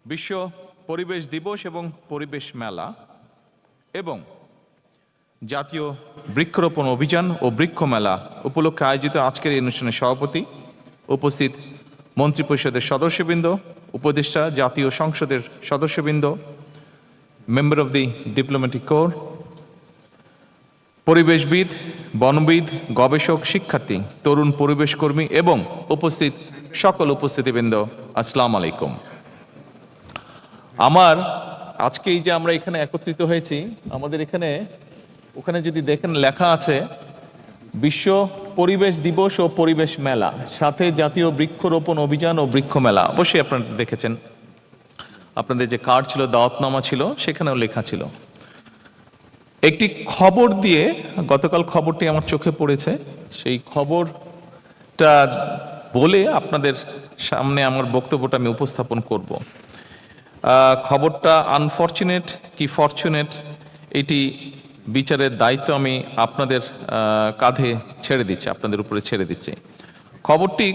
বিশ্ব পরিবেশ দিবস এবং পরিবেশ মেলা এবং জাতীয় বৃক্ষরোপণ অভিযান ও বৃক্ষ মেলা উপলক্ষে আয়োজিত আজকের এই অনুষ্ঠানের সভাপতি, উপস্থিত মন্ত্রিপরিষদের সদস্যবৃন্দ, উপদেষ্টা, জাতীয় সংসদের সদস্যবৃন্দ, member of the diplomatic corps, পরিবেশবিদ, বনবিদ, গবেষক, শিক্ষার্থী, তরুণ পরিবেশ কর্মী এবং উপস্থিত সকল উপস্থিতিবৃন্দ, আসসালামু আলাইকুম। আমার আজকে এই যে আমরা এখানে একত্রিত হয়েছি, আমাদের ওখানে যদি দেখেন লেখা আছে বিশ্ব পরিবেশ দিবস ও পরিবেশ মেলা, সাথে জাতীয় বৃক্ষরোপণ অভিযান ও বৃক্ষ মেলা। অবশ্যই আপনারা দেখেছেন, আপনাদের যে কার্ড ছিল, দাওয়াতনামা ছিল, সেখানেও লেখা ছিল। একটি খবর দিয়ে গতকাল খবরটি আমার চোখে পড়েছে, সেই খবরটা বলে আপনাদের সামনে আমার বক্তব্যটা আমি উপস্থাপন করব। খবরটা আনফরচুনেট কি ফরচুনেট, এটি বিচারের দায়িত্ব আমি আপনাদের কাঁধে ছেড়ে দিচ্ছি, আপনাদের উপরে ছেড়ে দিচ্ছি। খবরটি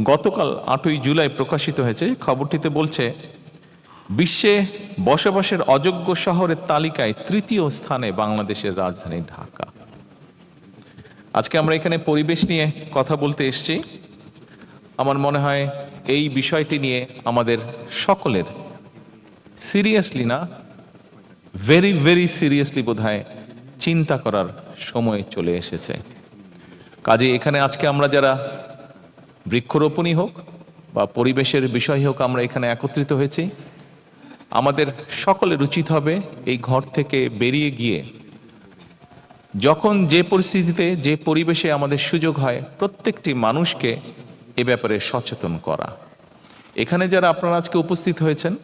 গতকাল 8ই জুলাই প্রকাশিত হয়েছে। খবরটিতে বলছে, বিশ্বে বসবাসের অযোগ্য শহরের তালিকায় তৃতীয় স্থানে বাংলাদেশের রাজধানী ঢাকা। আজকে আমরা এখানে পরিবেশ নিয়ে কথা বলতে এসেছি। আমার মনে হয় এই বিষয়টি নিয়ে আমাদের সকলের সিরিয়াসলি না, ভেরি ভেরি সিরিয়াসলি বোধহয় চিন্তা করার সময় চলে এসেছে। কাজে এখানে আজকে আমরা যারা বৃক্ষরোপণই হোক বা পরিবেশের বিষয় হোক, আমরা এখানে একত্রিত হয়েছি, আমাদের সকলের উচিত হবে এই ঘর থেকে বেরিয়ে গিয়ে যখন যে পরিস্থিতিতে, যে পরিবেশে আমাদের সুযোগ হয়, প্রত্যেকটি মানুষকে এ ব্যাপারে সচেতন করা। এখানে যারা আপনারা আজকে উপস্থিত হয়েছেন,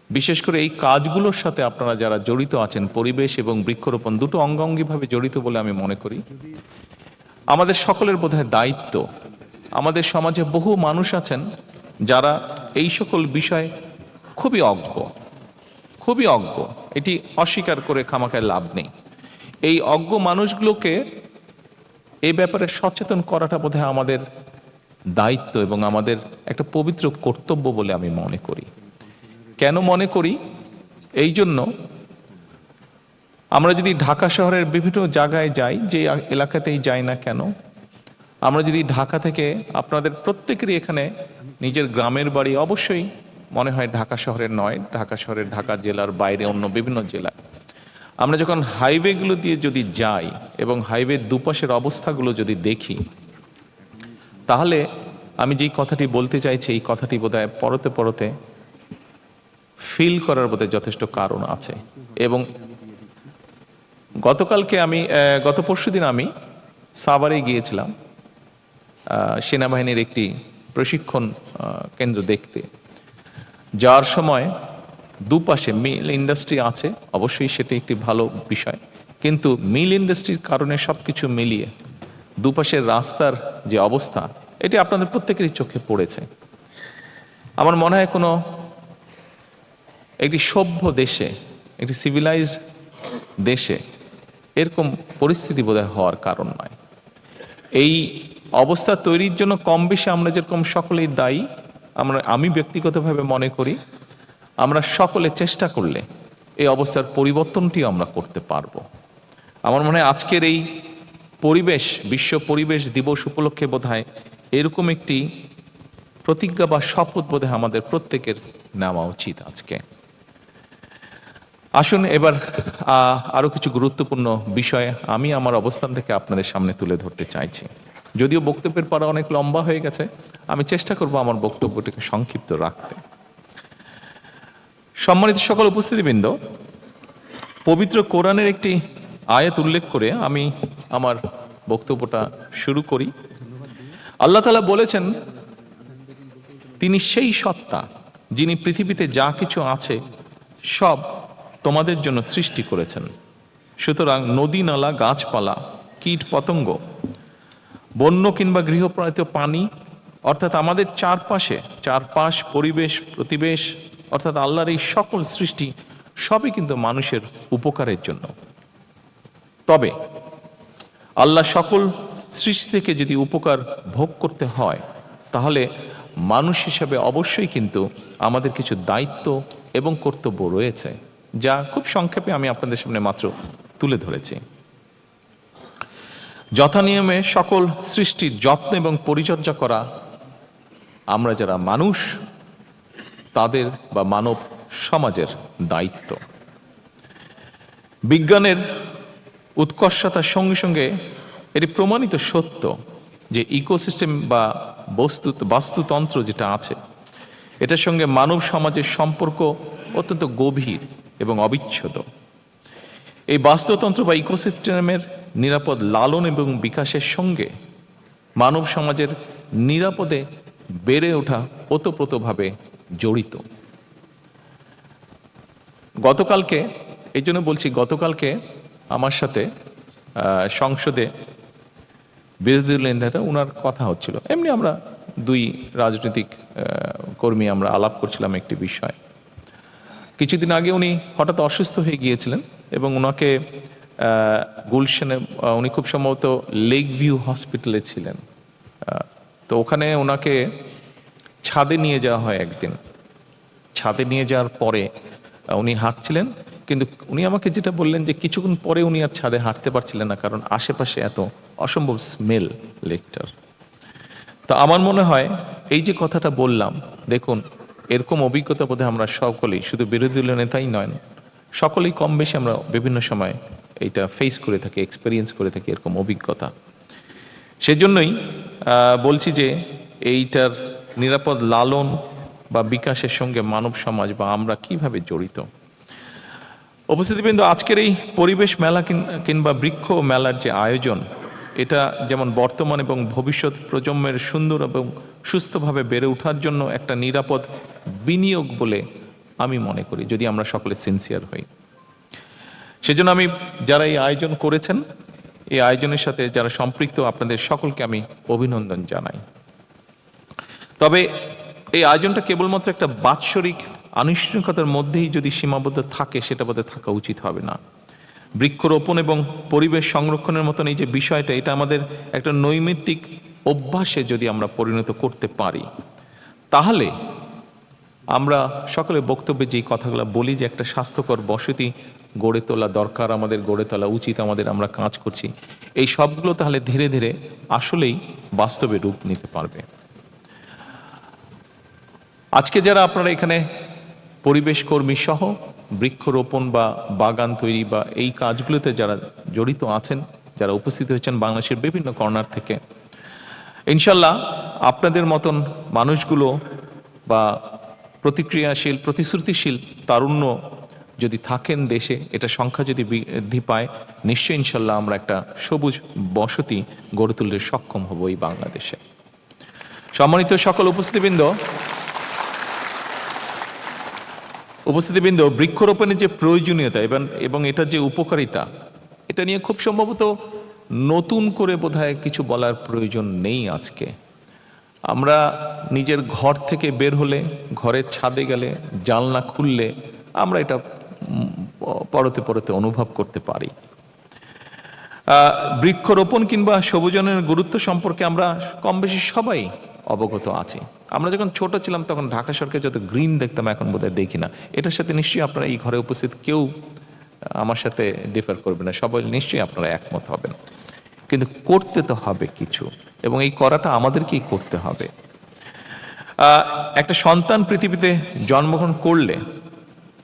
বিশেষ করে এই কাজগুলোর সাথে আপনারা যারা জড়িত আছেন, পরিবেশ এবং বৃক্ষরোপণ দুটো অঙ্গাঙ্গিভাবে জড়িত বলে আমি মনে করি। আমাদের সকলের বোধহয় দায়িত্ব, আমাদের সমাজে বহু মানুষ আছেন যারা এই সকল বিষয়ে খুবই অজ্ঞ, এটি অস্বীকার করে খামাখায় লাভ নেই। এই অজ্ঞ মানুষগুলোকে এই ব্যাপারে সচেতন করাটা বোধহয় আমাদের দায়িত্ব এবং আমাদের একটা পবিত্র কর্তব্য বলে আমি মনে করি। কেন মনে করি? এই জন্য, আমরা যদি ঢাকা শহরের বিভিন্ন জায়গায় যাই, যে এলাকাতেই যাই না কেন, আমরা যদি ঢাকা থেকে, আপনাদের প্রত্যেকেরই এখানে নিজের গ্রামের বাড়ি অবশ্যই মনে হয় ঢাকা শহরের নয়, ঢাকা শহরের, ঢাকা জেলার বাইরে অন্য বিভিন্ন জেলায় আমরা যখন হাইওয়েগুলো দিয়ে যদি যাই এবং হাইওয়ের দুপাশের অবস্থাগুলো যদি দেখি, তাহলে আমি যেই কথাটি বলতে চাইছি, এই কথাটি বোধহয় পরতে পরতে ফিল করার বোধহয় যথেষ্ট কারণ আছে। এবং গত পরশুদিন আমি সাভারে গিয়েছিলাম সেনাবাহিনীর একটি প্রশিক্ষণ কেন্দ্র দেখতে। যাওয়ার সময় দুপাশে মিল ইন্ডাস্ট্রি আছে, অবশ্যই সেটি একটি ভালো বিষয়, কিন্তু মিল ইন্ডাস্ট্রির কারণে সবকিছু মিলিয়ে দুপাশের রাস্তার যে অবস্থা, এটি আপনাদের প্রত্যেকেরই চোখে পড়েছে। আমার মনে হয় কোনো একটি সভ্য দেশে, একটি সিভিলাইজড দেশে এরকম পরিস্থিতি বোধহয় হওয়ার কারণ নয়। এই অবস্থা তৈরির জন্য কম বেশি আমরা যেরকম সকলেই দায়ী, আমি ব্যক্তিগতভাবে মনে করি আমরা সকলে চেষ্টা করলে এই অবস্থার পরিবর্তনটিও আমরা করতে পারবো। আমার মনে হয় আজকের এই বিশ্ব পরিবেশ দিবস উপলক্ষে বোধহয় এরকম একটি প্রতিজ্ঞা বা শপথ বোধহয় আমাদের প্রত্যেকের নেওয়া উচিত আজকে। আসুন এবার আরো কিছু গুরুত্বপূর্ণ বিষয় আমি আমার অবস্থান থেকে আপনাদের সামনে তুলে ধরতে চাইছি। যদিও বক্তব্যের পর অনেক লম্বা হয়ে গেছে, আমি চেষ্টা করব আমার বক্তব্যটিকে সংক্ষিপ্ত রাখতে। সম্মানিত সকল উপস্থিতিবৃন্দ, পবিত্র কোরআনের একটি আয়াত উল্লেখ করে আমি আমার বক্তব্যটা শুরু করি। আল্লাহ তাআলা বলেছেন, তিনি সেই সত্তা যিনি পৃথিবীতে যা কিছু আছে সব তোমাদের জন্য সৃষ্টি করেছেন। সুতরাং নদী, নালা, গাছপালা, কীট পতঙ্গ, বন্য কিংবা গৃহপালিত পানি, অর্থাৎ আমাদের চারপাশ পরিবেশ প্রতিবেশ, অর্থাৎ আল্লাহর এই সকল সৃষ্টি সবই কিন্তু মানুষের উপকারের জন্য। তবে আল্লাহ সকল সৃষ্টি থেকে যদি উপকার ভোগ করতে হয়, তাহলে মানুষ হিসেবে অবশ্যই কিন্তু আমাদের কিছু দায়িত্ব এবং কর্তব্য রয়েছে, যা খুব সংক্ষেপে আমি আপনাদের সামনে মাত্র তুলে ধরেছি। যথানিয়মে সকল সৃষ্টির যত্ন এবং পরিচর্যা করা আমরা যারা মানুষ তাদের বা মানব সমাজের দায়িত্ব। বিজ্ঞানের উৎকর্ষতার সঙ্গে সঙ্গে এটি প্রমাণিত সত্য যে ইকোসিস্টেম বা বাস্তুতন্ত্র যেটা আছে এটার সঙ্গে মানব সমাজের সম্পর্ক অত্যন্ত গভীর এবং অবিচ্ছেদ্য। এই বাস্তুতন্ত্র বা ইকোসিস্টেমের নিরাপদ লালন এবং বিকাশের সঙ্গে মানব সমাজের নিরাপদে বেড়ে ওঠা ওতপ্রোতভাবে জড়িত। গতকালকে, এই জন্য বলছি, গতকালকে আমার সাথে সংসদে বিরোধী দলীয় নেতা ওনার কথা হচ্ছিল, এমনি আমরা দুই রাজনৈতিক কর্মী আমরা আলাপ করছিলাম একটি বিষয়। কিছুদিন আগে উনি হঠাৎ অসুস্থ হয়ে গিয়েছিলেন এবং ওনাকে গুলশানে, উনি খুব সম্ভবত লেক ভিউ হসপিটালে ছিলেন, তো ওখানে ওনাকে ছাদে নিয়ে যাওয়া হয়। একদিন ছাদে নিয়ে যাওয়ার পরে উনি হাঁটছিলেন, কিন্তু উনি আমাকে যেটা বললেন যে কিছুক্ষণ পরে উনি আর ছাদে হাঁটতে পারছিলেন না, কারণ আশেপাশে এত অসম্ভব স্মেল লেকটার। তো আমার মনে হয় এই যে কথাটা বললাম, দেখুন এরকম অভিজ্ঞতা বোধহয় আমরা সকলেই, শুধু বিরোধী দলীয় নেতাই নয়, সকলেই কম বেশি আমরা বিভিন্ন সময় এইটা ফেস করে থাকি, এক্সপেরিয়েন্স করে থাকি এরকম অভিজ্ঞতা। সেজন্যই বলছি যে এইটার নিরাপদ লালন বা বিকাশের সঙ্গে মানব সমাজ বা আমরা কিভাবে জড়িত। উপস্থিতিবৃন্দ, আজকের এই পরিবেশ মেলা কিংবা বৃক্ষ মেলার যে আয়োজন, এটা যেমন বর্তমান এবং ভবিষ্যৎ প্রজন্মের সুন্দর এবং সুস্থভাবে বেড়ে ওঠার জন্য একটা নিরাপদ বিনিয়োগ বলে আমি মনে করি, যদি আমরা সকলে সিনসিয়ার হই। সেজন্য আমি যারা এই আয়োজন করেছেন, এই আয়োজনের সাথে যারা সম্পৃক্ত, আপনাদের সকলকে আমি অভিনন্দন জানাই। তবে এই আয়োজনটা কেবলমাত্র একটা বাৎসরিক আনুষ্ঠানিকতার মধ্যেই যদি সীমাবদ্ধ থাকে, সেটা বোধহয় থাকা উচিত হবে না। বৃক্ষরোপণ এবং পরিবেশ সংরক্ষণের মতন এই যে বিষয়টা, এটা আমাদের একটা নৈমিত্তিক অভ্যাসে যদি আমরা পরিণত করতে পারি, তাহলে আমরা সকলে বক্তব্যে যেই কথাগুলো বলি যে একটা স্বাস্থ্যকর বসতি গড়ে তোলা দরকার, আমাদের গড়ে তোলা উচিত, আমাদের আমরা কাজ করছি, এই সবগুলো তাহলে ধীরে ধীরে আসলেই বাস্তবে রূপ নিতে পারবে। আজকে যারা আপনারা এখানে পরিবেশ কর্মী সহ বৃক্ষরোপণ বা বাগান তৈরি বা এই কাজগুলোতে যারা জড়িত আছেন, যারা উপস্থিত হয়েছেন বাংলাদেশের বিভিন্ন কর্নার থেকে, ইনশাল্লাহ আপনাদের মতন মানুষগুলো বা প্রতিক্রিয়াশীল, প্রতিশ্রুতিশীল তারুণ্য যদি থাকেন দেশে, এটা সংখ্যা যদি বৃদ্ধি পায়, নিশ্চয়ই ইনশাল্লাহ আমরা একটা সবুজ বসতি গড়ে তুলতে সক্ষম হব এই বাংলাদেশে। সম্মানিত সকল উপস্থিতিবৃন্দ, বৃক্ষরোপণের যে প্রয়োজনীয়তা এবং এটার যে উপকারিতা, এটা নিয়ে খুব সম্ভবত নতুন করে বোধহয় কিছু বলার প্রয়োজন নেই। আজকে আমরা নিজের ঘর থেকে বের হলে, ঘরের ছাদে গেলে, জানলা খুললে আমরা এটা পরতে পরতে অনুভব করতে পারি। বৃক্ষরোপণ কিংবা সবুজায়নের গুরুত্ব সম্পর্কে আমরা কম বেশি সবাই অবগত আছি। আমরা যখন ছোট ছিলাম তখন ঢাকা শহরকে যত গ্রিন দেখতাম, এখন বোধহয় দেখি না। এটার সাথে নিশ্চয়ই আপনারা এই ঘরে উপস্থিত কেউ আমার সাথে ডিফার করবে না, সবাই নিশ্চয়ই আপনারা একমত হবেন। কিন্তু করতে তো হবে কিছু, এবং এই করাটা আমাদেরকেই করতে হবে। একটা সন্তান পৃথিবীতে জন্মগ্রহণ করলে,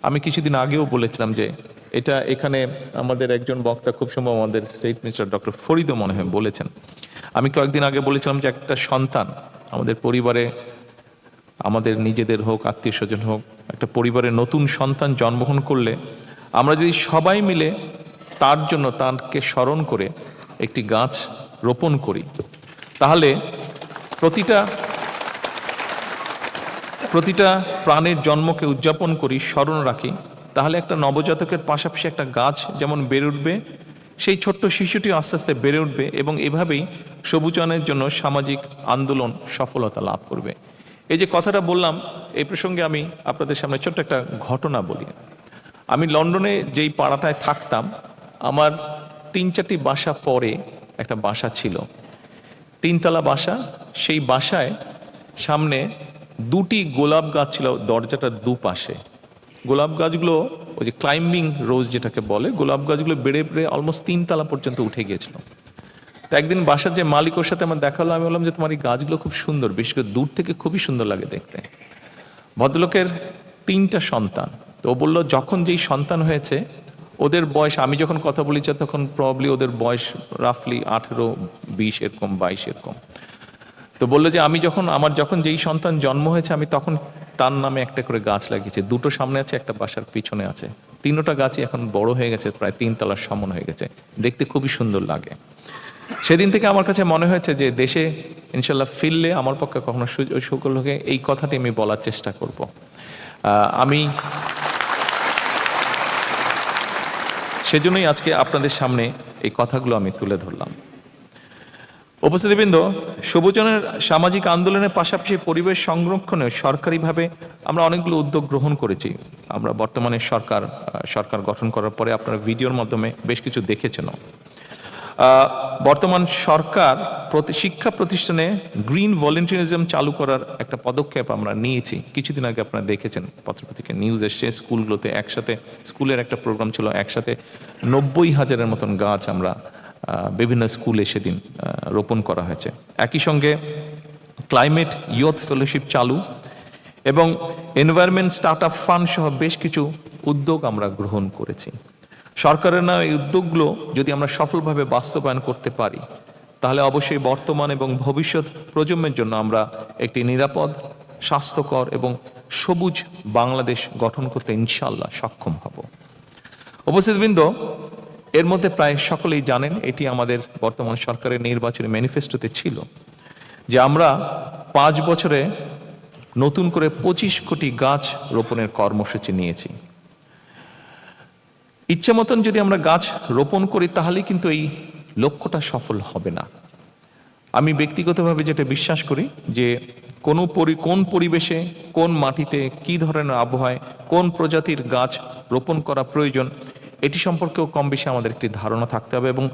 আমি কিছুদিন আগেও বলেছিলাম যে এটা এখানে আমাদের একজন বক্তা, খুব সম্ভব আমাদের স্টেট মিনিস্টার ডক্টর ফরিদও মনে হয় বলেছেন, আমি কয়েকদিন আগে বলেছিলাম যে একটা সন্তান আমাদের পরিবারে, আমাদের নিজেদের হোক, আত্মীয় স্বজন হোক, একটা পরিবারে নতুন সন্তান জন্মগ্রহণ করলে আমরা যদি সবাই মিলে তার জন্য, তাকে স্মরণ করে একটি গাছ রোপণ করি, তাহলে প্রতিটা প্রাণের জন্মকে উদযাপন করি, স্মরণ রাখি, তাহলে একটা নবজাতকের পাশাপাশি একটা গাছ যেমন বেড়ে উঠবে, সেই ছোট্ট শিশুটি আস্তে আস্তে বেড়ে উঠবে, এবং এভাবেই সবুজায়নের জন্য সামাজিক আন্দোলন সফলতা লাভ করবে। এই যে কথাটা বললাম, এই প্রসঙ্গে আমি আপনাদের সামনে ছোট্ট একটা ঘটনা বলি। আমি লন্ডনে যেই পাড়াটায় থাকতাম, আমার 3-4টি বাসা পরে একটা বাসা ছিল, 3তলা বাসা। সেই বাসায় সামনে দুটি গোলাপ গাছ ছিল দরজাটার দুপাশে। গোলাপ গাছগুলো ওই যে ক্লাইম্বিং রোজ যেটাকে বলে, গোলাপ গাছগুলো বেড়ে বেড়ে অলমোস্ট 3 তলা পর্যন্ত উঠে গিয়েছিল। তো একদিন বাসার যে মালিক, ওর সাথে আমার দেখা হলো, আমি বললাম যে তোমার এই গাছগুলো খুব সুন্দর, বিশেষ করে দূর থেকে খুবই সুন্দর লাগে দেখতে। ভদ্রলোকের 3টা সন্তান। তো ও বললো যখন যেই সন্তান হয়েছে ওদের বয়স, আমি যখন কথা বলেছি তখন প্রবাবলি ওদের বয়স রাফলি 18, 20 এরকম, 22 এরকম। তো বললো যে আমার যখন যেই সন্তান জন্ম হয়েছে আমি তখন তার নামে একটা করে গাছ লাগিয়েছি। 2টো সামনে আছে, একটা বাসার পিছনে আছে। 3টা গাছই এখন বড় হয়ে গেছে, প্রায় 3 তলার সমান হয়ে গেছে, দেখতে খুবই সুন্দর লাগে। সেদিন থেকে আমার কাছে মনে হয়েছে যে দেশে ইনশাল্লাহ ফিরলে আমার পক্ষে কখনো সকল লোকে এই কথাটি আমি বলার চেষ্টা করব। আমি সেজন্যই আজকে আপনাদের সামনে এই কথাগুলো আমি তুলে ধরলাম। উপস্থিতিবৃন্দ, সবুজনের সামাজিক আন্দোলনের পাশাপাশি পরিবেশ সংরক্ষণে সরকারিভাবে আমরা অনেকগুলো উদ্যোগ গ্রহণ করেছি। আমরা বর্তমানে সরকার গঠন করার পরে আপনারা ভিডিওর মাধ্যমে বেশ কিছু দেখেছেন। বর্তমান সরকার শিক্ষা প্রতিষ্ঠানে গ্রিন ভলেন্টিয়ারিজম চালু করার একটা পদক্ষেপ আমরা নিয়েছি। কিছুদিন আগে আপনারা দেখেছেন পত্রপত্রিকায় নিউজ এসছে, স্কুলগুলোতে একসাথে, স্কুলের একটা প্রোগ্রাম ছিল, একসাথে 90,000-এর মতন গাছ আমরা বিভিন্ন স্কুলে সেদিন রোপণ করা হয়েছে। একই সঙ্গে ক্লাইমেট ইয়ুথ ফেলোশিপ চালু এবং এনভায়রনমেন্ট স্টার্টআপ ফান্ড সহ বেশ কিছু উদ্যোগ আমরা গ্রহণ করেছি। সরকারের না এই উদ্যোগগুলো যদি আমরা সফলভাবে বাস্তবায়ন করতে পারি তাহলে অবশ্যই বর্তমান এবং ভবিষ্যৎ প্রজন্মের জন্য আমরা একটি নিরাপদ, স্বাস্থ্যকর এবং সবুজ বাংলাদেশ গঠন করতে ইনশাআল্লাহ সক্ষম হব। উপস্থিতবৃন্দ, এর মধ্যে প্রায় সকলেই জানেন এটি আমাদের বর্তমান সরকারের নির্বাচনী ম্যানিফেস্টোতে ছিল যে আমরা 5 বছরে নতুন করে 25 কোটি গাছ রোপণের কর্মসূচি নিয়েছি। ইচ্ছে মতন যদি আমরা গাছ রোপণ করি তাহলেই কিন্তু এই লক্ষ্যটা সফল হবে না। আমি ব্যক্তিগতভাবে যেটা বিশ্বাস করি যে কোন পরিবেশে, কোন মাটিতে, কি ধরনের আবহাওয়ায় কোন প্রজাতির গাছ রোপণ করা প্রয়োজন এটি সম্পর্কেও কম বেশি আমাদের একটি ধারণা থাকতে হবে এবং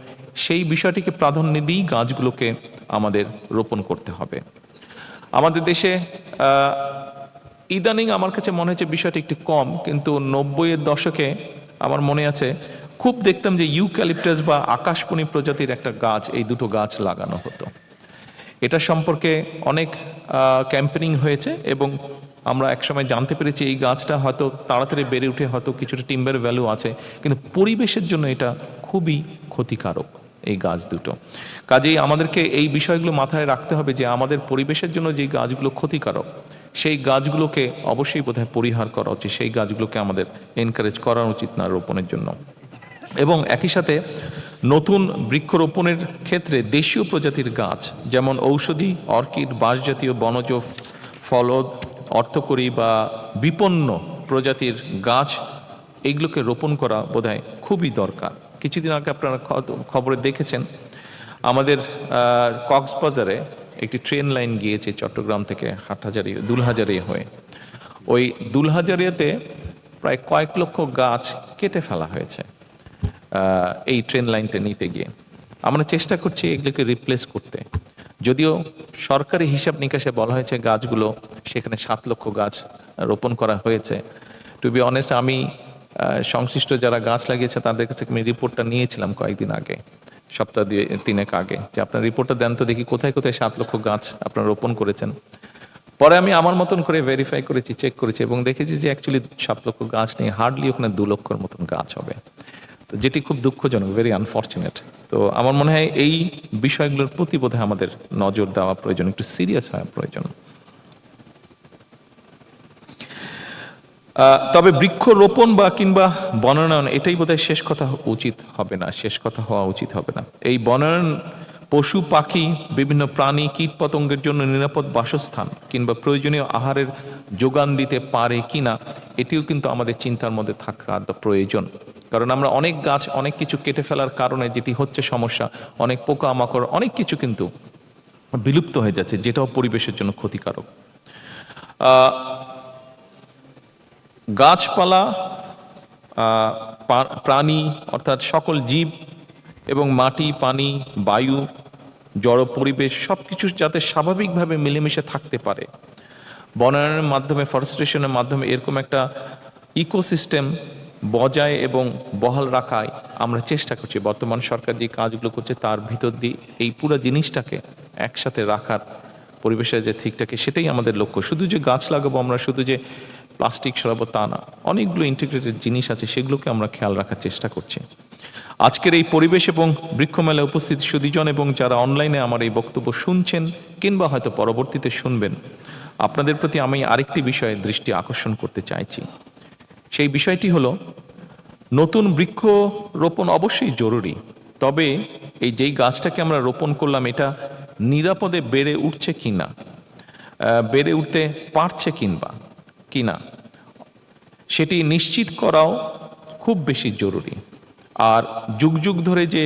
সেই বিষয়টিকে প্রাধান্য দিয়েই গাছগুলোকে আমাদের রোপণ করতে হবে। আমাদের দেশে ইদানিং আমার কাছে মনে হচ্ছে বিষয়টি একটু কম, কিন্তু 90-এর দশকে আমার মনে আছে খুব দেখতাম যে ইউক্যালিপটাস বা আকাশমণি প্রজাতির একটা গাছ, এই দুটো গাছ লাগানো হতো। এটা সম্পর্কে অনেক ক্যাম্পেনিং হয়েছে এবং আমরা একসময় জানতে পেরেছি এই গাছটা হয়তো তাড়াতাড়ি বেড়ে উঠে হয়তো কিছুটা টিম্বার ভ্যালু আছে, কিন্তু পরিবেশের জন্য এটা খুবই ক্ষতিকারক এই গাছ দুটো। কাজেই আমাদেরকে এই বিষয়গুলো মাথায় রাখতে হবে যে আমাদের পরিবেশের জন্য যে গাছগুলো ক্ষতিকারক সেই গাছগুলোকে অবশ্যই বোধহয় পরিহার করা উচিত, সেই গাছগুলোকে আমাদের এনকারেজ করা উচিত না রোপণের জন্য। এবং একই সাথে নতুন বৃক্ষরোপণের ক্ষেত্রে দেশীয় প্রজাতির গাছ যেমন ঔষধি, অর্কিড, বাঁশজাতীয়, বনজ, ফলদ, অর্থকরী বা বিপন্ন প্রজাতির গাছ এইগুলোকে রোপণ করা বোধহয় খুবই দরকার। কিছুদিন আগে আপনারা খবরে দেখেছেন আমাদের কক্সবাজারে একটি ট্রেন লাইন গিয়েছে চট্টগ্রাম থেকে দুলহাজারিয়া হয়ে। ওই দুলহাজারিয়াতে প্রায় কয়েক লক্ষ গাছ কেটে ফেলা হয়েছে এই ট্রেন লাইনটা নিতে গিয়ে। আমরা চেষ্টা করছি এগুলোকে রিপ্লেস করতে, যদিও সরকারি হিসাব নিকাশে বলা হয়েছে গাছগুলো সেখানে 7 লক্ষ গাছ রোপণ করা হয়েছে। টু বি অনেস্ট, আমি সংশ্লিষ্ট যারা গাছ লাগিয়েছে তাদের কাছে আমি রিপোর্টটা নিয়েছিলাম কয়েকদিন আগে, সপ্তাহ 2-3 আগে, যে আপনার রিপোর্টটা দেন তো দেখি কোথায় কোথায় 7 লক্ষ গাছ আপনারা রোপণ করেছেন। পরে আমি আমার মতন করে ভেরিফাই করেছি, চেক করেছি এবং দেখেছি যে অ্যাকচুয়ালি 7 লক্ষ গাছ নেই, হার্ডলি ওখানে 2 লক্ষর মতন গাছ হবে, তো যেটি খুব দুঃখজনক, ভেরি আনফর্চুনেট। তো আমার মনে হয় এই বিষয়গুলোর প্রতি বোধহয় আমাদের নজর দেওয়া প্রয়োজন, একটু সিরিয়াস হওয়া প্রয়োজন। তবে বৃক্ষরোপণ বা কিংবা বনায়ন এটাই বোধহয় শেষ কথা হওয়া উচিত হবে না। এই বনায়ন পশু পাখি, বিভিন্ন প্রাণী, কীট পতঙ্গের জন্য নিরাপদ বাসস্থান কিংবা প্রয়োজনীয় আহারের যোগান দিতে পারে কিনা এটিও কিন্তু আমাদের চিন্তার মধ্যে থাকা প্রয়োজন। কারণ আমরা অনেক গাছ, অনেক কিছু কেটে ফেলার কারণে যেটি হচ্ছে সমস্যা, অনেক পোকামাকড়, অনেক কিছু কিন্তু বিলুপ্ত হয়ে যাচ্ছে, যেটাও পরিবেশের জন্য ক্ষতিকারক। গাছপালা, প্রাণী অর্থাৎ সকল জীব এবং মাটি, পানি, বায়ু, জড় পরিবেশ সবকিছু যাতে স্বাভাবিকভাবে মিলেমিশে থাকতে পারে, বনায়নের মাধ্যমে, ফরেস্টেশনের মাধ্যমে এরকম একটা ইকোসিস্টেম বজায় এবং বহাল রাখায় আমরা চেষ্টা করছি। বর্তমান সরকার যে কাজগুলো করছে তার ভিতর দিয়ে এই পুরো জিনিসটাকে একসাথে রাখার, পরিবেশের যে ঠিকটাকে, সেটাই আমাদের লক্ষ্য। শুধু যে গাছ লাগাবো আমরা, শুধু যে প্লাস্টিক সরাবো তা না, অনেকগুলো ইন্টিগ্রেটেড জিনিস আছে, সেগুলোকে আমরা খেয়াল রাখার চেষ্টা করছি। আজকের এই পরিবেশ এবং বৃক্ষ মেলায় উপস্থিত সুধীজন এবং যারা অনলাইনে আমার এই বক্তব্য শুনছেন কিংবা হয়তো পরবর্তীতে শুনবেন, আপনাদের প্রতি আমি আরেকটি বিষয়ে দৃষ্টি আকর্ষণ করতে চাইছি। সেই বিষয়টি হলো, নতুন বৃক্ষ রোপণ অবশ্যই জরুরি, তবে এই যেই গাছটাকে আমরা রোপণ করলাম এটা নিরাপদে বেড়ে উঠছে কিনা, বেড়ে উঠতে পারছে কিনা সেটি নিশ্চিত করাও খুব বেশি জরুরি। আর যুগ যুগ ধরে যে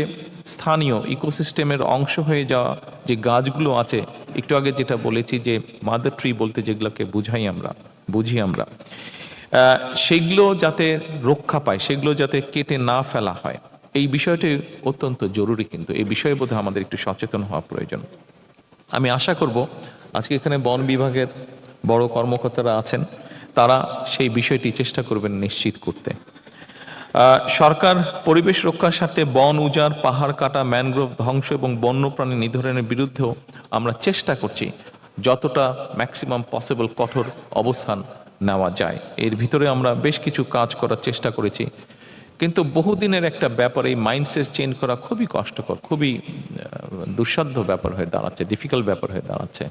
স্থানীয় ইকোসিস্টেমের অংশ হয়ে যাওয়া যে গাছগুলো আছে, একটু আগে যেটা বলেছি যে মাদার ট্রি বলতে যেগুলোকে বুঝি আমরা, সেগুলো যাতে রক্ষা পায়, সেগুলো যাতে কেটে না ফেলা হয়, এই বিষয়টি অত্যন্ত জরুরি। কিন্তু এই বিষয়ে বোধহয় আমাদের একটু সচেতন হওয়া প্রয়োজন। আমি আশা করব আজকে এখানে বন বিভাগের বড় কর্মকর্তারা আছেন, তারা সেই বিষয়টি চেষ্টা করবেন নিশ্চিত করতে। সরকার পরিবেশ রক্ষার স্বার্থে বন উজাড়, পাহাড় কাটা, ম্যানগ্রোভ ধ্বংস এবং বন্যপ্রাণী নিধনের বিরুদ্ধেও আমরা চেষ্টা করছি যতটা ম্যাক্সিমাম পসিবল কঠোর অবস্থান নেওয়া যায়। এর ভিতরে আমরা বেশ কিছু কাজ করার চেষ্টা করেছি, কিন্তু বহুদিনের একটা ব্যাপার, এই মাইন্ডসেট চেঞ্জ করা খুবই কষ্টকর, খুবই দুঃসাধ্য ব্যাপার হয়ে দাঁড়াচ্ছে, ডিফিকাল্ট ব্যাপার হয়ে দাঁড়াচ্ছে।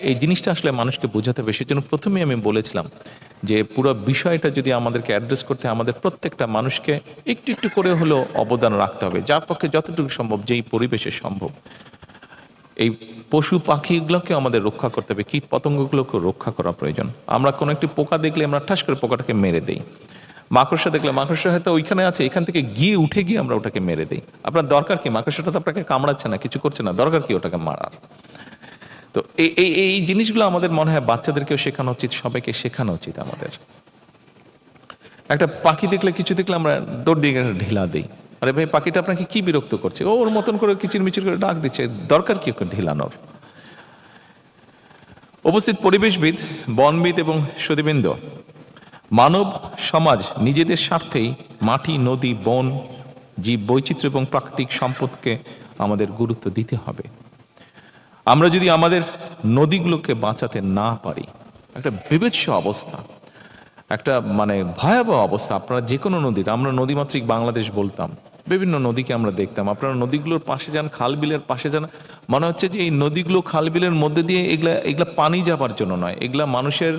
এই জিনিসটা আসলে মানুষকে বোঝাতে হবে। সেজন্য প্রথমেই আমি বলেছিলাম যে পুরো বিষয়টা যদি আমাদেরকে অ্যাড্রেস করতে, আমাদের প্রত্যেকটা মানুষকে একটু একটু করে হলেও অবদান রাখতে হবে, যার পক্ষে যতটুকু সম্ভব, যেই পরিবেশে সম্ভব। এই পশু পাখিগুলোকে আমাদের রক্ষা করতে হবে, কীট পতঙ্গগুলোকে রক্ষা করা প্রয়োজন। আমরা কোনো একটি পোকা দেখলে আমরা ঠাস করে পোকাটাকে মেরে দেই, মাকড়সা দেখলে মাকড়সা হয়তো ওইখানে আছে, এখান থেকে উঠে গিয়ে আমরা ওটাকে মেরে দিই। আপনার দরকার কি? মাকড়সাটা তো আপনাকে কামড়াচ্ছে না, কিছু করছে না, দরকার কি ওটাকে মারার? তো এই জিনিসগুলো আমাদের মনে হয় বাচ্চাদেরকেও শেখানো উচিত, সবাইকে শেখানো উচিত আমাদের। একটা পাখি দেখলে, কিছু দেখলে আমরা দৌড় দিয়ে ঢিলা দিই, আরে ভাই পাখিটা আপনাকে কি বিরক্ত করছে, ওর মতন করে কিচির মিচির করে ডাক দিচ্ছে, দরকার কি ওকে ঢিলানোর? উপস্থিত পরিবেশবিদ, বনবিদ এবং সুধীবৃন্দ, মানব সমাজ নিজেদের স্বার্থেই মাটি, নদী, বন, জীব বৈচিত্র্য এবং প্রাকৃতিক সম্পদকে আমাদের গুরুত্ব দিতে হবে। আমরা যদি আমাদের নদীগুলোকে বাঁচাতে না পারি, একটা বিভৎস অবস্থা, একটা ভয়াবহ অবস্থা। আপনারা যে কোনো নদীর, আমরা নদীমাতৃক বাংলাদেশ বলতাম, বিভিন্ন নদীকে আমরা দেখতাম, আপনারা নদীগুলোর পাশে যান, খাল বিলের পাশে যান, মনে হচ্ছে যে এই নদীগুলো খাল বিলের মধ্যে দিয়ে এগুলা পানি যাবার জন্য নয়, এগুলা মানুষের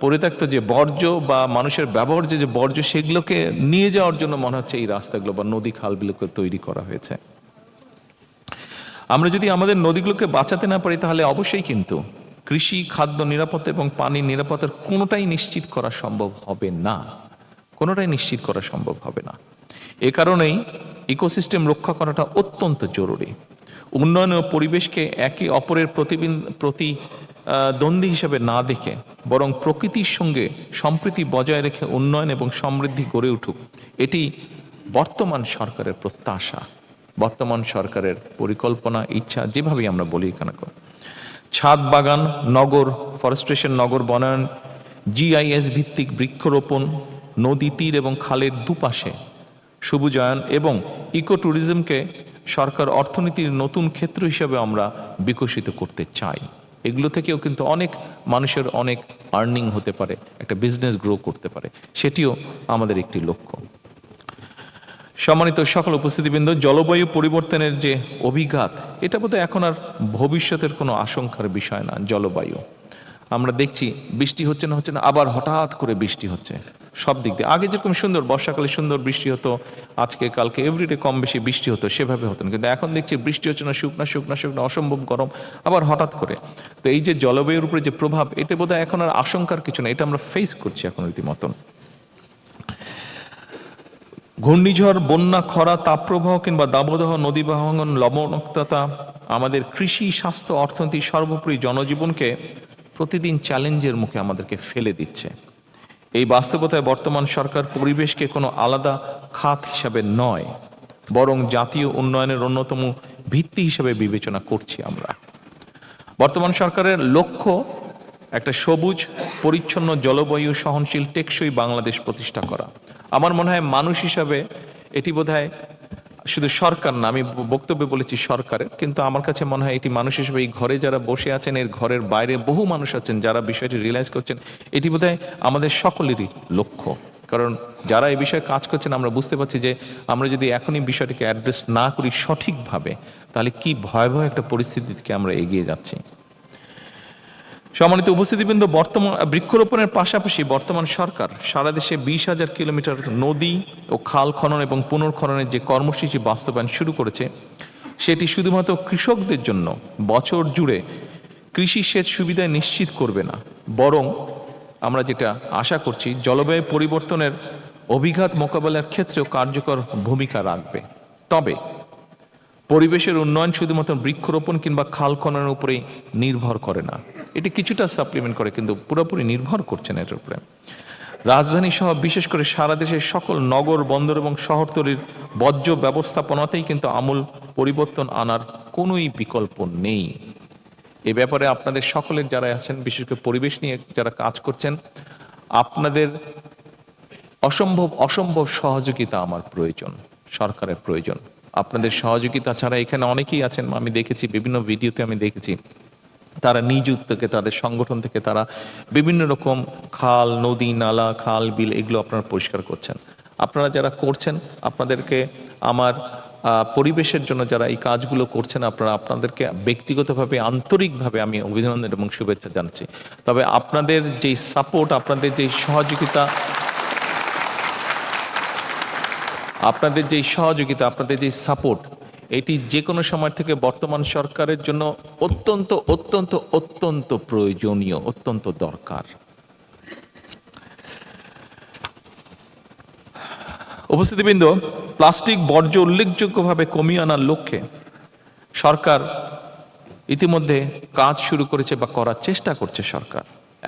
পরিত্যক্ত যে বর্জ্য বা মানুষের ব্যবহার্য যে বর্জ্য, সেগুলোকে নিয়ে যাওয়ার জন্য মনে হচ্ছে এই রাস্তাগুলো বা নদী খাল বিলকে তৈরি করা হয়েছে। আমরা যদি আমাদের নদীগুলোকে বাঁচাতে না পারি, তাহলে অবশ্যই কিন্তু কৃষি, খাদ্য নিরাপত্তা এবং পানির নিরাপত্তার কোনোটাই নিশ্চিত করা সম্ভব হবে না, কোনোটাই নিশ্চিত করা সম্ভব হবে না। এ কারণেই ইকোসিস্টেম রক্ষা করাটা অত্যন্ত জরুরি। উন্নয়ন ও পরিবেশকে একে অপরের প্রতিদ্বন্দ্বী হিসেবে না দেখে, বরং প্রকৃতির সঙ্গে সম্প্রীতি বজায় রেখে উন্নয়ন এবং সমৃদ্ধি গড়ে উঠুক, এটি বর্তমান সরকারের প্রত্যাশা, বর্তমান সরকারের পরিকল্পনা, ইচ্ছা, যেভাবেই আমরা বলি কেন। ছাদ বাগান, নগর ফরেস্টেশন, নগর বনায়ন, GIS ভিত্তিক বৃক্ষরোপণ, নদী তীর এবং খালের দুপাশে সবুজায়ন এবং ইকো ট্যুরিজমকে সরকার অর্থনীতির নতুন ক্ষেত্র হিসেবে আমরা বিকশিত করতে চাই। এগুলো থেকেও কিন্তু অনেক মানুষের অনেক আর্নিং হতে পারে, একটা বিজনেস গ্রো করতে পারে, সেটিও আমাদের একটি লক্ষ্য। সম্মানিত সকল উপস্থিতিবৃন্দ, জলবায়ু পরিবর্তনের যে অভিঘাত, এটা বোধহয় এখন আর ভবিষ্যতের কোনো আশঙ্কার বিষয় না। জলবায়ু আমরা দেখছি, বৃষ্টি হচ্ছে না, আবার হঠাৎ করে বৃষ্টি হচ্ছে সব দিক দিয়ে। আগে যেরকম সুন্দর বর্ষাকালে সুন্দর বৃষ্টি হতো, আজকে কালকে এভরিডে কম বেশি বৃষ্টি হতো, সেভাবে হতো না। কিন্তু এখন দেখছি বৃষ্টি হচ্ছে না, শুকনা, অসম্ভব গরম, আবার হঠাৎ করে। তো এই যে জলবায়ুর উপরে যে প্রভাব, এটা বোধহয় এখন আর আশঙ্কার কিছু না, এটা আমরা ফেস করছি এখন রীতিমতন। ঘূর্ণিঝড়, বন্যা, খরা, তাপপ্রবাহ কিংবা দাবদাহ, নদী ভাঙন, লবণাক্ততা আমাদের কৃষি, স্বাস্থ্য, অর্থনীতি, সর্বোপরি জনজীবনকে প্রতিদিন চ্যালেঞ্জের মুখে আমাদেরকে ফেলে দিচ্ছে। এই বাস্তবতায় বর্তমান সরকার পরিবেশকে কোনো আলাদা খাত হিসাবে নয়, বরং জাতীয় উন্নয়নের অন্যতম ভিত্তি হিসেবে বিবেচনা করছি আমরা। বর্তমান সরকারের লক্ষ্য একটা সবুজ, পরিচ্ছন্ন, জলবায়ু সহনশীল, টেকসই বাংলাদেশ প্রতিষ্ঠা করা। আমার মনে হয় মানুষ হিসাবে এটি বোধহয় শুধু সরকার না, আমি বক্তব্যে বলেছি সরকারের, কিন্তু আমার কাছে মনে হয় এটি মানুষ হিসেবে এই ঘরে যারা বসে আছেন, এর ঘরের বাইরে বহু মানুষ আছেন যারা বিষয়টি রিয়েলাইজ করছেন, এটি বোধহয় আমাদের সকলেরই লক্ষ্য। কারণ যারা এই বিষয়ে কাজ করছেন আমরা বুঝতে পারছি যে আমরা যদি এখনই বিষয়টিকে অ্যাড্রেস না করি সঠিকভাবে, তাহলে কি ভয়াবহ একটা পরিস্থিতিকে আমরা এগিয়ে যাচ্ছি। সম্মানিত উপস্থিতিবৃন্দ, বর্তমান বৃক্ষরোপণের পাশাপাশি বর্তমান সরকার সারা দেশে 20,000 কিলোমিটার নদী ও খাল খনন এবং পুনর্খননের যে কর্মসূচি বাস্তবায়ন শুরু করেছে, সেটি শুধুমাত্র কৃষকদের জন্য বছর জুড়ে কৃষি সেচ সুবিধা নিশ্চিত করবে না, বরং আমরা যেটা আশা করছি জলবায়ু পরিবর্তনের অভিঘাত মোকাবেলার ক্ষেত্রেও কার্যকর ভূমিকা রাখবে। তবে পরিবেশের উন্নয়ন শুধুমাত্র বৃক্ষরোপণ কিংবা খাল খননের উপরেই নির্ভর করে না, এটি কিছুটা সাপ্লিমেন্ট করে, কিন্তু পুরোপুরি নির্ভর করছে না এটার উপরে। রাজধানী সহ বিশেষ করে সারা দেশের সকল নগর, বন্দর এবং শহরতলির বর্জ্য ব্যবস্থাপনাতেই কিন্তু আমূল পরিবর্তন আনার কোনোই বিকল্প নেই। এ ব্যাপারে আপনাদের সকলের যারা আছেন, বিশেষ করে পরিবেশ নিয়ে যারা কাজ করছেন, আপনাদের অসম্ভব সহযোগিতা আমার প্রয়োজন, সরকারের প্রয়োজন। আপনাদের সহযোগিতা ছাড়া এখানে অনেকেই আছেন, আমি দেখেছি বিভিন্ন ভিডিওতে, আমি দেখেছি তারা নিজ উদ্যোগে তাদের সংগঠন থেকে তারা বিভিন্ন রকম খাল, নদী, নালা, খাল, বিল এগুলো আপনারা পরিষ্কার করছেন। আপনারা যারা করছেন, আপনাদেরকে আমার পরিবেশের জন্য যারা এই কাজগুলো করছেন, আপনাদেরকে ব্যক্তিগতভাবে আন্তরিকভাবে আমি অভিনন্দন এবং শুভেচ্ছা জানাচ্ছি। তবে আপনাদের যেই সাপোর্ট, আপনাদের যেই সহযোগিতা, আপনাদের যেই সাপোর্ট, এটি যে কোনো সময় থেকে বর্তমান সরকারের জন্য অত্যন্ত অত্যন্ত অত্যন্ত প্রয়োজনীয়, অত্যন্ত দরকার। উপস্থিতিবৃন্দ, প্লাস্টিক বর্জ্য উল্লেখযোগ্যভাবে কমিয়ে আনার লক্ষ্যে সরকার ইতিমধ্যে কাজ শুরু করেছে বা করার চেষ্টা করছে সরকার।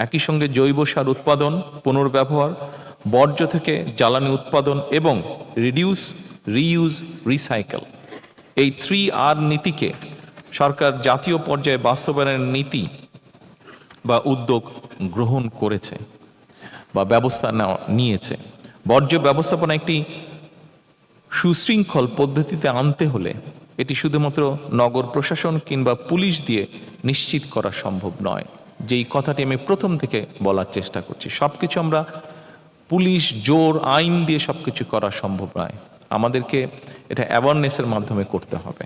একই সঙ্গে জৈব সার উৎপাদন, পুনর্ব্যবহার, বর্জ্য থেকে জ্বালানি উৎপাদন এবং রিডিউস, রিইউজ, রিসাইকেল, এই 3R নীতিকে সরকার জাতীয় পর্যায়ে বাস্তবায়নের নীতি বা উদ্যোগ গ্রহণ করেছে বা ব্যবস্থা নিয়েছে। বর্জ্য ব্যবস্থাপনা একটি সুশৃঙ্খল পদ্ধতিতে আনতে হলে এটি শুধুমাত্র নগর প্রশাসন কিংবা পুলিশ দিয়ে নিশ্চিত করা সম্ভব নয়। যেই কথাটি আমি প্রথম থেকে বলার চেষ্টা করছি, সবকিছু আমরা পুলিশ, জোর, আইন দিয়ে সবকিছু করা সম্ভব নয়, আমাদেরকে এটা অ্যাওয়ারনেসের মাধ্যমে করতে হবে।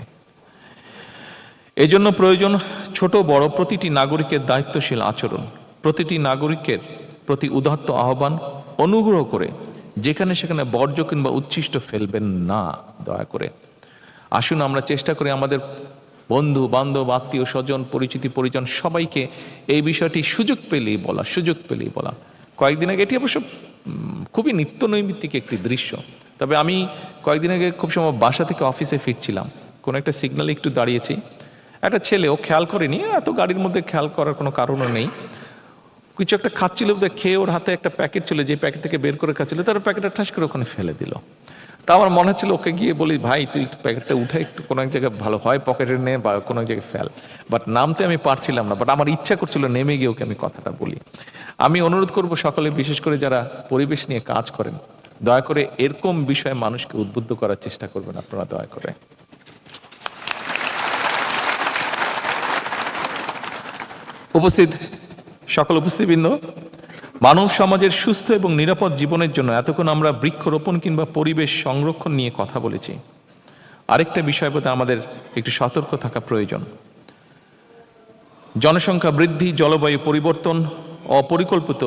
এজন্য প্রয়োজন ছোট বড় প্রতিটি নাগরিকের দায়িত্বশীল আচরণ, প্রতিটি নাগরিকের প্রতি উদাত্ত আহ্বান, অনুগ্রহ করে যেখানে সেখানে বর্জ্য কিংবা উচ্ছিষ্ট ফেলবেন না, দয়া করে। আসুন আমরা চেষ্টা করি আমাদের বন্ধু বান্ধব, আত্মীয় স্বজন, পরিচিতি পরিজন সবাইকে এই বিষয়টি সুযোগ পেলেই বলা। কয়েকদিন আগে, এটি অবশ্য খুবই নিত্য নৈমিত্তিক একটি দৃশ্য, তবে আমি কয়েকদিন আগে খুব সময় বাসা থেকে অফিসে ফিরছিলাম, কোনো একটা সিগন্যালে একটু দাঁড়িয়েছি, একটা ছেলে, ও খেয়াল করেনি, এত গাড়ির মধ্যে খেয়াল করার কোনো কারণও নেই, কিছু একটা খাচ্ছিল, খেয়ে ওর হাতে একটা প্যাকেট ছিল, যে প্যাকেট থেকে বের করে খাচ্ছিল, তার প্যাকেটটা ঠাস করে ওখানে ফেলে দিল। তা আমার মনে হচ্ছিল ওকে গিয়ে বলি, ভাই তুই একটু প্যাকেটটা উঠে একটু কোনো এক জায়গায় ভালো হয় পকেটে নে বা কোনো এক জায়গায় ফেল, বাট নামতে আমি পারছিলাম না, বাট আমার ইচ্ছা করছিল নেমে গিয়ে ওকে আমি কথাটা বলি। আমি অনুরোধ করব সকলে, বিশেষ করে যারা পরিবেশ নিয়ে কাজ করেন, দয়া করে এরকম বিষয়ে মানুষকে উদ্বুদ্ধ করার চেষ্টা করবেন আপনারা, দয়া করে। সকল উপস্থিতবৃন্দ, মানব সমাজের সুস্থ এবং নিরাপদ জীবনের জন্য এতক্ষণ আমরা বৃক্ষরোপণ কিংবা পরিবেশ সংরক্ষণ নিয়ে কথা বলেছি। আরেকটা বিষয় প্রতি আমাদের একটু সতর্ক থাকা প্রয়োজন। জনসংখ্যা বৃদ্ধি, জলবায়ু পরিবর্তন, অপরিকল্পিত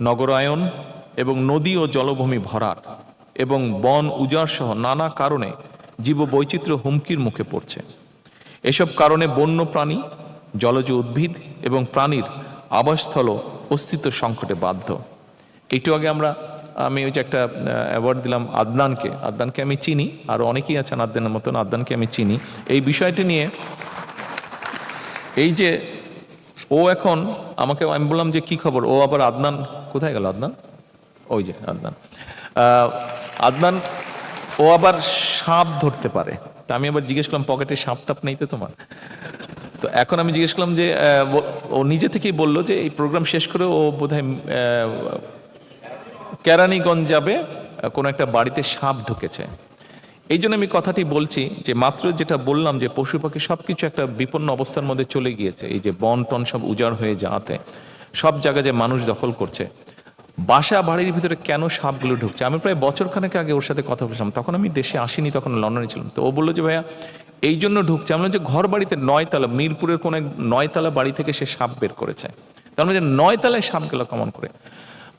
নগরায়ন এবং নদী ও জলভূমি ভরাট এবং বন উজাড় সহ নানা কারণে জীববৈচিত্র্য হুমকির মুখে পড়ছে। এসব কারণে বন্য প্রাণী, জলজ উদ্ভিদ এবং প্রাণীর আবাসস্থল অস্তিত্ব সংকটে বাধ্য। একটু আগে আমি ওই যে একটা অ্যাওয়ার্ড দিলাম আদনানকে আমি চিনি, আর অনেকেই আছেন আদনানের মতন, আদনানকে আমি চিনি। এই বিষয়টি নিয়ে এই যে ও এখন আমি বললাম যে কি খবর, ও আবার আদনান কোথায় গেল, আদনান ওই যে আদনান ও আবার সাপ ধরতে পারে। তা আমি আবার জিজ্ঞেস করলাম পকেটে সাপ টাপ নেই তো তোমার? তো এখন আমি জিজ্ঞেস করলাম যে ও নিজে থেকেই বললো যে এই প্রোগ্রাম শেষ করে ও বোধহয় কেরানীগঞ্জ যাবে, কোনো একটা বাড়িতে সাপ ঢুকেছে। এই জন্য আমি কথাটি বলছি যে মাত্র যেটা বললাম যে পশু পাখি সবকিছু একটা বিপন্ন অবস্থার মধ্যে চলে গিয়েছে, এই যে বন টন সব উজাড় হয়ে যাওয়াতে সব জায়গায় যে মানুষ দখল করছে, বাসা বাড়ির ভিতরে কেন সাপগুলো ঢুকছে। আমি প্রায় বছরখানেক আগে ওর সাথে কথা বলছিলাম, তখন আমি দেশে আসিনি, তখন লন্ডনে ছিলাম। তো ও বললো যে ভাইয়া এই জন্য ঢুকছে। আমরা যে ঘর বাড়িতে 9 তলা, মিরপুরের কোন এক 9 তলা বাড়ি থেকে সে সাপ বের করেছে, তার মানে যে 9 তলায় সাপ গেল কেমন করে।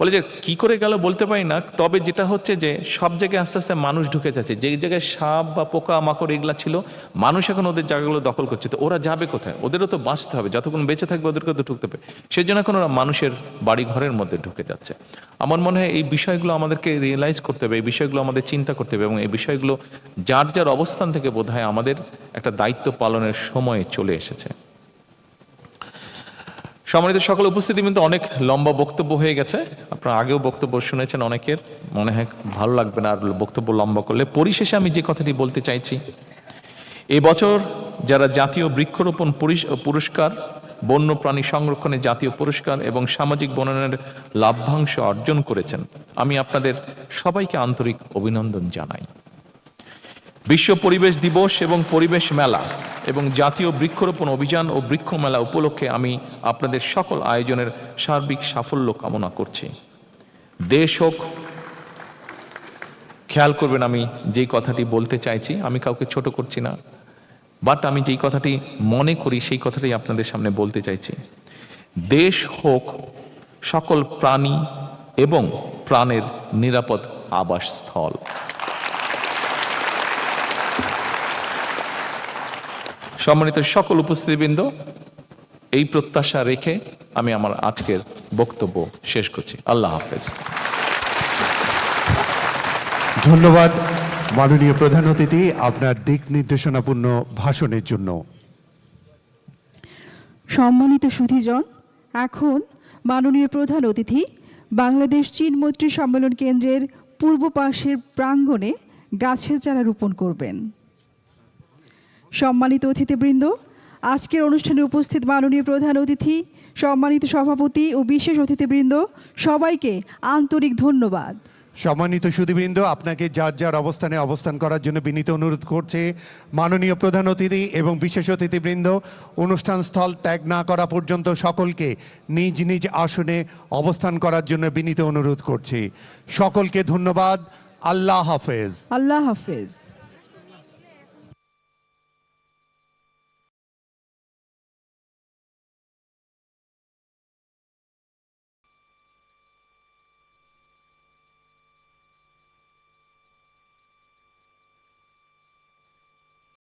বলে যে কি করে গেল বলতে পারি না, তবে যেটা হচ্ছে যে সব জায়গায় আস্তে আস্তে মানুষ ঢুকে যাচ্ছে, যে জায়গায় সাপ বা পোকা মাকড় এগুলা ছিল মানুষ এখন ওদের জায়গাগুলো দখল করছে। তো ওরা যাবে কোথায়? ওদেরও তো বাঁচতে হবে, যতক্ষণ বেঁচে থাকবে ওদেরকে তো ঢুকতে হবে। সেই জন্য এখন ওরা মানুষের বাড়ি ঘরের মধ্যে ঢুকে যাচ্ছে। আমার মনে হয় এই বিষয়গুলো আমাদেরকে রিয়েলাইজ করতে হবে, এই বিষয়গুলো আমাদের চিন্তা করতে হবে, এবং এই বিষয়গুলো যার যার অবস্থান থেকে বোধহয় আমাদের একটা দায়িত্ব পালনের সময় চলে এসেছে। সম্মানিত সকল উপস্থিতি, কিন্তু অনেক লম্বা বক্তব্য হয়ে গেছে, আপনারা আগেও বক্তব্য শুনেছেন অনেকের, মনে হয় ভালো লাগবে না আর বক্তব্য লম্বা করলে। পরিশেষে আমি যে কথাটি বলতে চাইছি, এই বছর যারা জাতীয় বৃক্ষরোপণ পুরস্কার, বন্যপ্রাণী সংরক্ষণে জাতীয় পুরস্কার এবং সামাজিক বনায়নের লাভ্যাংশ অর্জন করেছেন, আমি আপনাদের সবাইকে আন্তরিক অভিনন্দন জানাই। বিশ্ব পরিবেশ দিবস এবং পরিবেশ মেলা এবং জাতীয় বৃক্ষরোপণ অভিযান ও বৃক্ষ মেলা উপলক্ষে আমি আপনাদের সকল আয়োজনের সার্বিক সাফল্য কামনা করছি। দেশ হোক, খেয়াল করবেন আমি যেই কথাটি বলতে চাইছি, আমি কাউকে ছোট করছি না, বাট আমি যেই কথাটি মনে করি সেই কথাটাই আপনাদের সামনে বলতে চাইছি। দেশ হোক সকল প্রাণী এবং প্রাণের নিরাপদ আবাসস্থল। সম্মানিত সকল উপস্থিতিবৃন্দ, এই প্রত্যাশা রেখে আমি আমার আজকের বক্তব্য শেষ করছি। আল্লাহ হাফেজ। ধন্যবাদ মাননীয় প্রধান অতিথি আপনার দিক নির্দেশনাপূর্ণ ভাষণের জন্য। সম্মানিত সুধীজন, এখন মাননীয় প্রধান অতিথি বাংলাদেশ চীন মৈত্রী সম্মেলন কেন্দ্রের পূর্ব পাশের প্রাঙ্গণে গাছের চারা রোপণ করবেন। সম্মানিত অতিথিবৃন্দ, আজকের অনুষ্ঠানে উপস্থিত মাননীয় প্রধান অতিথি, সম্মানিত সভাপতি ও বিশেষ অতিথিবৃন্দ, সবাইকে আন্তরিক ধন্যবাদ। সম্মানিত সুধীবৃন্দ, আপনাকে যার যার অবস্থানে অবস্থান করার জন্য বিনীত অনুরোধ করছে মাননীয় প্রধান অতিথি এবং বিশেষ অতিথিবৃন্দ। অনুষ্ঠান স্থল ত্যাগ না করা পর্যন্ত সকলকে নিজ নিজ আসনে অবস্থান করার জন্য বিনীত অনুরোধ করছি। সকলকে ধন্যবাদ। আল্লাহ হাফেজ। আল্লাহ হাফেজ।